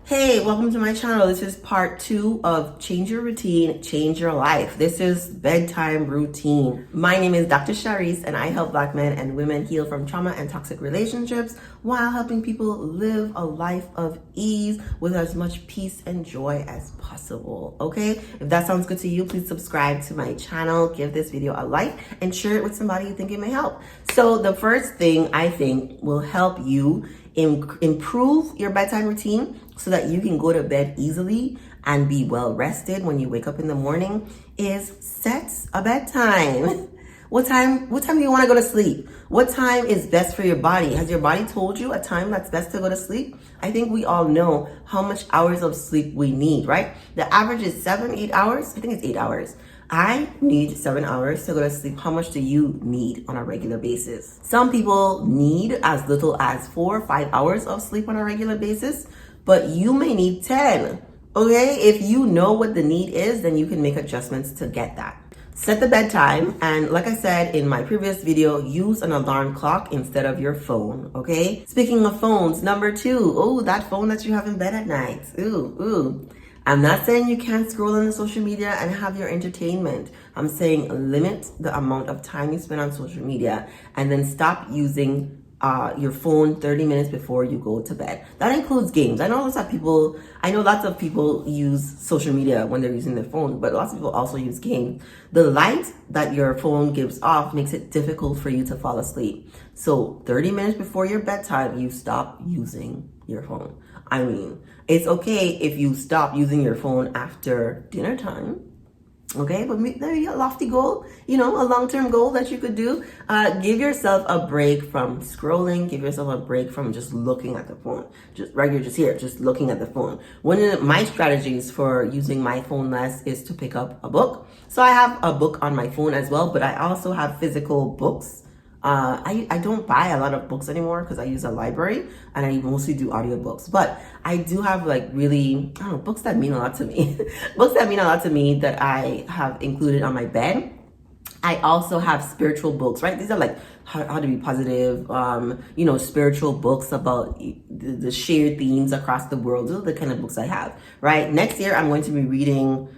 Hey, welcome to my channel. This is part 2 of Change Your Routine, Change Your Life. This is bedtime routine. My name is Dr. Sharice, and I help Black men and women heal from trauma and toxic relationships while helping people live a life of ease with as much peace and joy as possible. Okay? If that sounds good to you, please subscribe to my channel, give this video a like, and share it with somebody you think it may help. So the first thing I think will help you improve your bedtime routine so that you can go to bed easily and be well rested when you wake up in the morning is set a bedtime. What time do you want to go to sleep? What time is best for your body? Has your body told you a time that's best to go to sleep? I think we all know how much hours of sleep we need, right? The average is 7-8 hours. I think it's 8 hours. I need 7 hours to go to sleep. How much do you need on a regular basis? Some people need as little as 4 or 5 hours of sleep on a regular basis, but you may need 10. Okay? If you know what the need is, then you can make adjustments to get that. Set the bedtime, and like I said in my previous video, use an alarm clock instead of your phone, okay? Speaking of phones, number 2, oh, that phone that you have in bed at night. Ooh. I'm not saying you can't scroll on the social media and have your entertainment. I'm saying limit the amount of time you spend on social media and then stop using your phone 30 minutes before you go to bed. That includes games. I know lots of people use social media when they're using their phone, but lots of people also use games. The light that your phone gives off makes it difficult for you to fall asleep. So 30 minutes before your bedtime, you stop using your phone. I mean, it's okay if you stop using your phone after dinner time. Okay, but maybe a lofty goal, a long-term goal that you could do. Give yourself a break from scrolling. Give yourself a break from just looking at the phone. Just looking at the phone. One of my strategies for using my phone less is to pick up a book. So I have a book on my phone as well, but I also have physical books. I don't buy a lot of books anymore because I use a library and I mostly do audiobooks. But I do have books that mean a lot to me. Books that mean a lot to me that I have included on my bed. I also have spiritual books, right? These are like how to be positive, spiritual books about the shared themes across the world. Those are the kind of books I have, right? Next year, I'm going to be reading,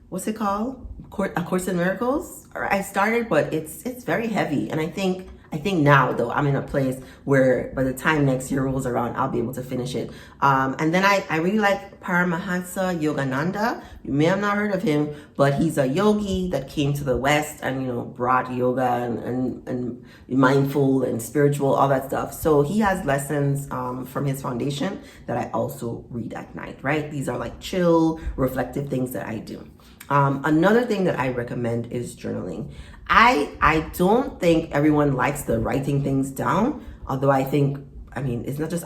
what's it called? A Course in Miracles. I started, but it's very heavy, and I think now though I'm in a place where by the time next year rolls around, I'll be able to finish it. And then I really like Paramahansa Yogananda. You may have not heard of him, but he's a yogi that came to the West and brought yoga and mindful and spiritual, all that stuff. So he has lessons from his foundation that I also read at night. Right? These are like chill, reflective things that I do. Another thing that I recommend is journaling. I don't think everyone likes the writing things down, although it's not just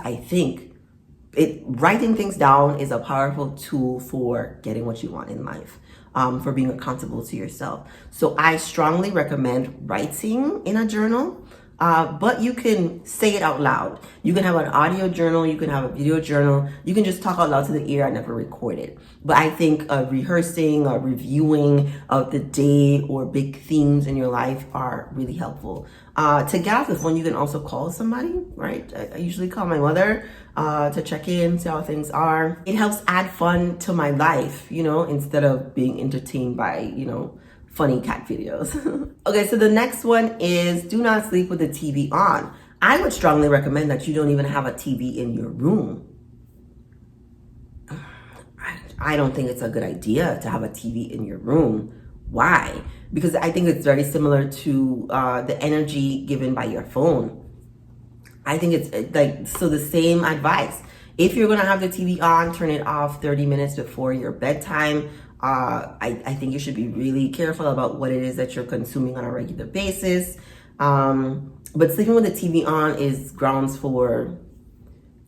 writing things down is a powerful tool for getting what you want in life, for being accountable to yourself. So I strongly recommend writing in a journal. But you can say it out loud. You can have an audio journal, you can have a video journal, you can just talk out loud to the ear and never record it. But I think rehearsing or reviewing of the day or big themes in your life are really helpful. To get off the phone, you can also call somebody, right? I usually call my mother to check in, see how things are. It helps add fun to my life, instead of being entertained by, funny cat videos. Okay, so the next one is do not sleep with the TV on. I would strongly recommend that you don't even have a TV in your room. I don't think it's a good idea to have a TV in your room. Why? Because I think it's very similar to the energy given by your phone. I think it's the same advice. If you're gonna have the TV on, turn it off 30 minutes before your bedtime. I think you should be really careful about what it is that you're consuming on a regular basis. But sleeping with the TV on is grounds for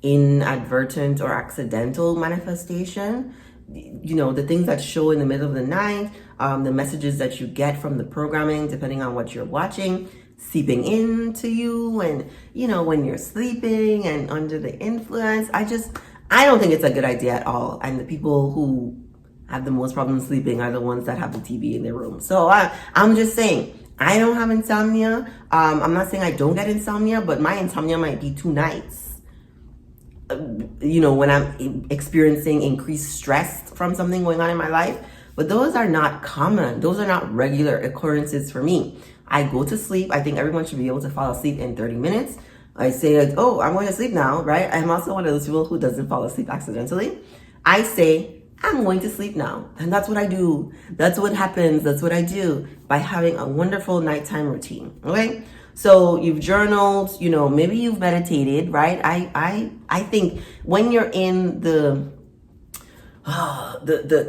inadvertent or accidental manifestation. The things that show in the middle of the night, the messages that you get from the programming, depending on what you're watching, seeping into you and, when you're sleeping and under the influence. I don't think it's a good idea at all. And the people who have the most problems sleeping are the ones that have the TV in their room. So I'm just saying, I don't have insomnia. I'm not saying I don't get insomnia, but my insomnia might be 2 nights. when I'm experiencing increased stress from something going on in my life. But those are not common. Those are not regular occurrences for me. I go to sleep. I think everyone should be able to fall asleep in 30 minutes. I say, like, oh, I'm going to sleep now, right? I'm also one of those people who doesn't fall asleep accidentally. I say, I'm going to sleep now. And that's what I do. That's what happens. That's what I do by having a wonderful nighttime routine. Okay. So you've journaled, maybe you've meditated, right? I think when you're in the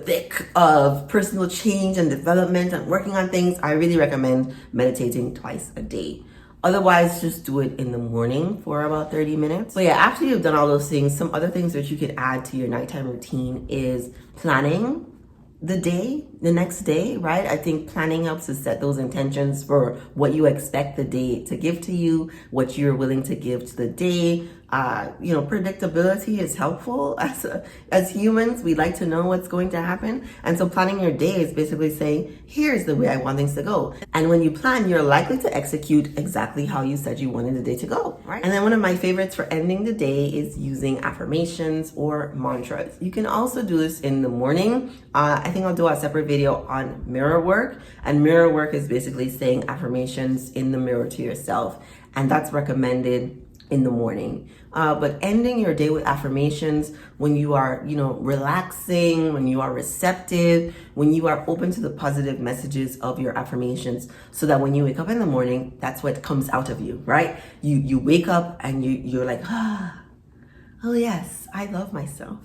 thick of personal change and development and working on things, I really recommend meditating twice a day. Otherwise, just do it in the morning for about 30 minutes. So yeah, after you've done all those things, some other things that you could add to your nighttime routine is planning the next day, right? I think planning helps to set those intentions for what you expect the day to give to you, what you're willing to give to the day. Predictability is helpful. As humans, we like to know what's going to happen. And so planning your day is basically saying, here's the way I want things to go. And when you plan, you're likely to execute exactly how you said you wanted the day to go, right? And then one of my favorites for ending the day is using affirmations or mantras. You can also do this in the morning. I think I'll do a separate video on mirror work. And mirror work is basically saying affirmations in the mirror to yourself. And that's recommended in the morning. But ending your day with affirmations when you are, relaxing, when you are receptive, when you are open to the positive messages of your affirmations, so that when you wake up in the morning, that's what comes out of you, right? You wake up and you're like, oh yes, I love myself.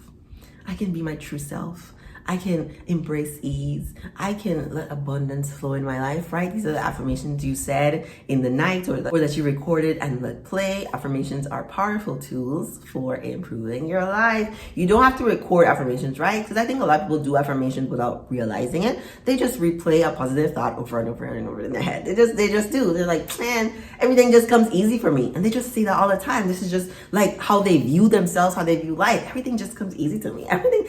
I can be my true self. I can embrace ease. I can let abundance flow in my life, right? These are the affirmations you said in the night or that you recorded and let play. Affirmations are powerful tools for improving your life. You don't have to record affirmations, right? Because I think a lot of people do affirmations without realizing it. They just replay a positive thought over and over and over in their head. They just do. They're like, man, everything just comes easy for me. And they just say that all the time. This is just like how they view themselves, how they view life. Everything just comes easy to me. Everything,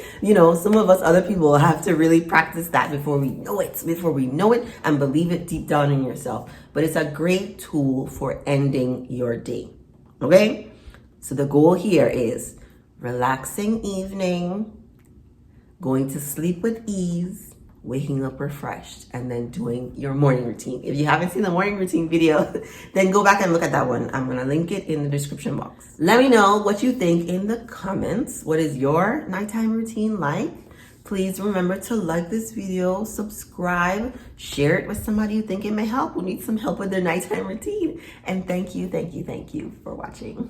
some of us other people have to really practice that before we know it and believe it deep down in yourself. But it's a great tool for ending your day. Okay? So the goal here is relaxing evening, going to sleep with ease, waking up refreshed, and then doing your morning routine. If you haven't seen the morning routine video, then go back and look at that one. I'm going to link it in the description box. Let me know what you think in the comments. What is your nighttime routine like? Please remember to like this video, subscribe, share it with somebody you think it may help, who needs some help with their nighttime routine. And thank you for watching.